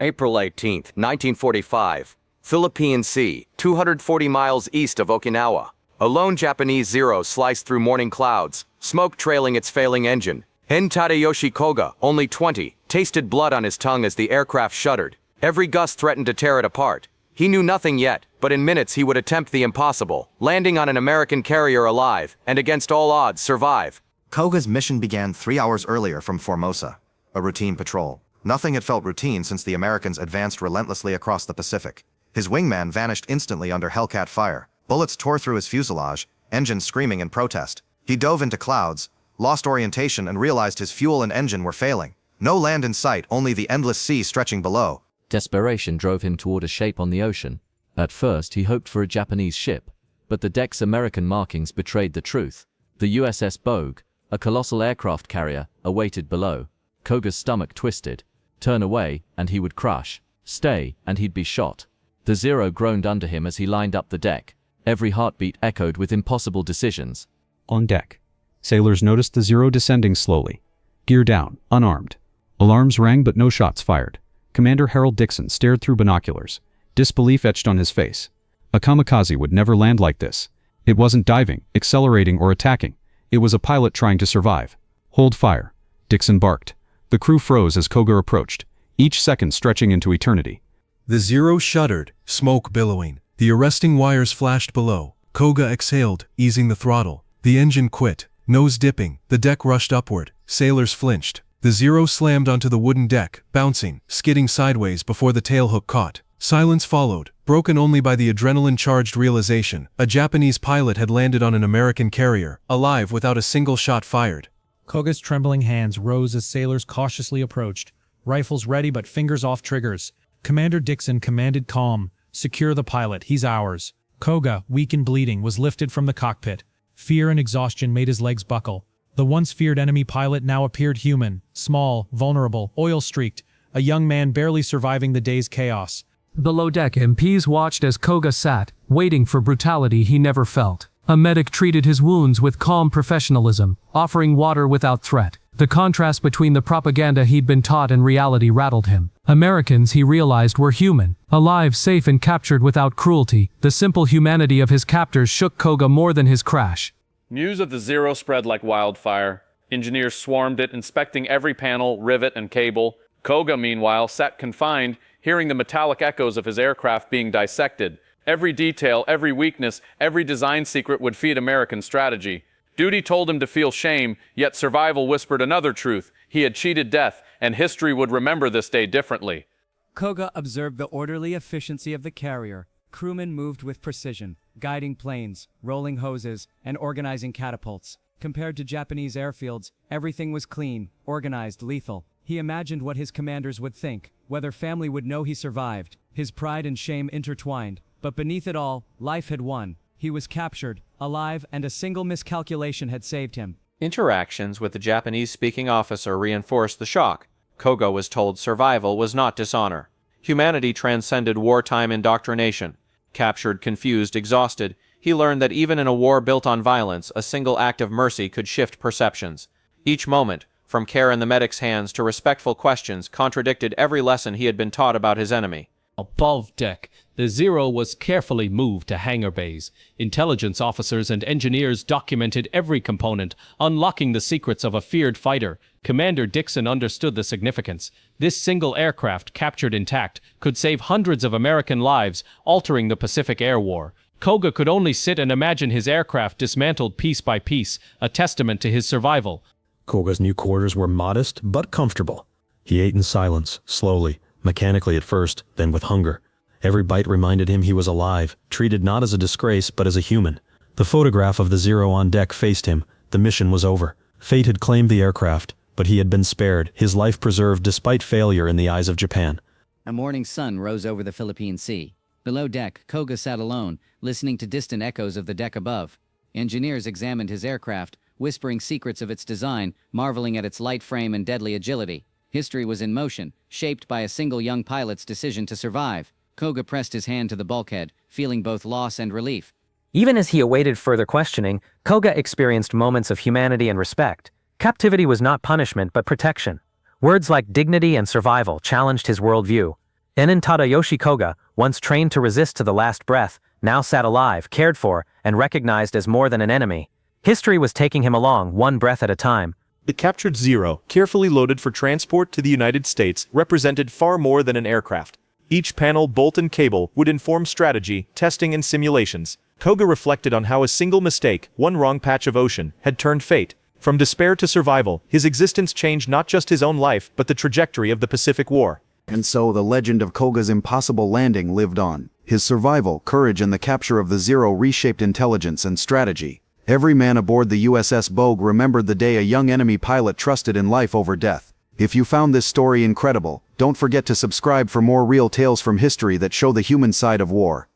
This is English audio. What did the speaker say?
April 18, 1945. Philippine Sea, 240 miles east of Okinawa. A lone Japanese Zero sliced through morning clouds, smoke trailing its failing engine. Ensign Tadayoshi Koga, only 20, tasted blood on his tongue as the aircraft shuddered. Every gust threatened to tear it apart. He knew nothing yet, but in minutes he would attempt the impossible, landing on an American carrier alive, and against all odds survive. Koga's mission began 3 hours earlier from Formosa, a routine patrol. Nothing had felt routine since the Americans advanced relentlessly across the Pacific. His wingman vanished instantly under Hellcat fire. Bullets tore through his fuselage, engines screaming in protest. He dove into clouds, lost orientation and realized his fuel and engine were failing. No land in sight, only the endless sea stretching below. Desperation drove him toward a shape on the ocean. At first he hoped for a Japanese ship, but the deck's American markings betrayed the truth. The USS Bogue, a colossal aircraft carrier, awaited below. Koga's stomach twisted. Turn away, and he would crush. Stay, and he'd be shot. The Zero groaned under him as he lined up the deck. Every heartbeat echoed with impossible decisions. On deck, sailors noticed the Zero descending slowly. Gear down, unarmed. Alarms rang but no shots fired. Commander Harold Dixon stared through binoculars. Disbelief etched on his face. A kamikaze would never land like this. It wasn't diving, accelerating, or attacking. It was a pilot trying to survive. Hold fire, Dixon barked. The crew froze as Koga approached, each second stretching into eternity. The Zero shuddered, smoke billowing. The arresting wires flashed below. Koga exhaled, easing the throttle. The engine quit, nose dipping. The deck rushed upward. Sailors flinched. The Zero slammed onto the wooden deck, bouncing, skidding sideways before the tailhook caught. Silence followed, broken only by the adrenaline-charged realization a Japanese pilot had landed on an American carrier, alive without a single shot fired. Koga's trembling hands rose as sailors cautiously approached, rifles ready but fingers off triggers. Commander Dixon commanded calm, secure the pilot, he's ours. Koga, weak and bleeding, was lifted from the cockpit. Fear and exhaustion made his legs buckle. The once feared enemy pilot now appeared human, small, vulnerable, oil-streaked, a young man barely surviving the day's chaos. Below deck, MPs watched as Koga sat, waiting for brutality he never felt. A medic treated his wounds with calm professionalism, offering water without threat. The contrast between the propaganda he'd been taught and reality rattled him. Americans, he realized, were human, alive, safe and captured without cruelty. The simple humanity of his captors shook Koga more than his crash. News of the Zero spread like wildfire. Engineers swarmed it, inspecting every panel, rivet, and cable. Koga, meanwhile, sat confined, hearing the metallic echoes of his aircraft being dissected. Every detail, every weakness, every design secret would feed American strategy. Duty told him to feel shame, yet survival whispered another truth. He had cheated death, and history would remember this day differently. Koga observed the orderly efficiency of the carrier. Crewmen moved with precision, guiding planes, rolling hoses, and organizing catapults. Compared to Japanese airfields, everything was clean, organized, lethal. He imagined what his commanders would think, whether family would know he survived. His pride and shame intertwined. But beneath it all, life had won. He was captured, alive, and a single miscalculation had saved him. Interactions with the Japanese-speaking officer reinforced the shock. Koga was told survival was not dishonor. Humanity transcended wartime indoctrination. Captured, confused, exhausted, he learned that even in a war built on violence, a single act of mercy could shift perceptions. Each moment, from care in the medic's hands to respectful questions, contradicted every lesson he had been taught about his enemy. Above deck, the Zero was carefully moved to hangar bays. Intelligence officers and engineers documented every component, unlocking the secrets of a feared fighter. Commander Dixon understood the significance. This single aircraft, captured intact, could save hundreds of American lives, altering the Pacific Air War. Koga could only sit and imagine his aircraft dismantled piece by piece, a testament to his survival. Koga's new quarters were modest but comfortable. He ate in silence, slowly, mechanically at first, then with hunger. Every bite reminded him he was alive, treated not as a disgrace but as a human. The photograph of the Zero on deck faced him. The mission was over. Fate had claimed the aircraft, but he had been spared, his life preserved despite failure in the eyes of Japan. A morning sun rose over the Philippine Sea. Below deck, Koga sat alone, listening to distant echoes of the deck above. Engineers examined his aircraft, whispering secrets of its design, marveling at its light frame and deadly agility. History was in motion, shaped by a single young pilot's decision to survive. Koga pressed his hand to the bulkhead, feeling both loss and relief. Even as he awaited further questioning, Koga experienced moments of humanity and respect. Captivity was not punishment but protection. Words like dignity and survival challenged his worldview. Ensign Tadayoshi Koga, once trained to resist to the last breath, now sat alive, cared for, and recognized as more than an enemy. History was taking him along, one breath at a time. The captured Zero, carefully loaded for transport to the United States, represented far more than an aircraft. Each panel, bolt, and cable would inform strategy, testing, and simulations. Koga reflected on how a single mistake, one wrong patch of ocean, had turned fate. From despair to survival, his existence changed not just his own life but the trajectory of the Pacific War. And so the legend of Koga's impossible landing lived on. His survival, courage, and the capture of the Zero reshaped intelligence and strategy. Every man aboard the USS Bogue remembered the day a young enemy pilot trusted in life over death. If you found this story incredible, don't forget to subscribe for more real tales from history that show the human side of war.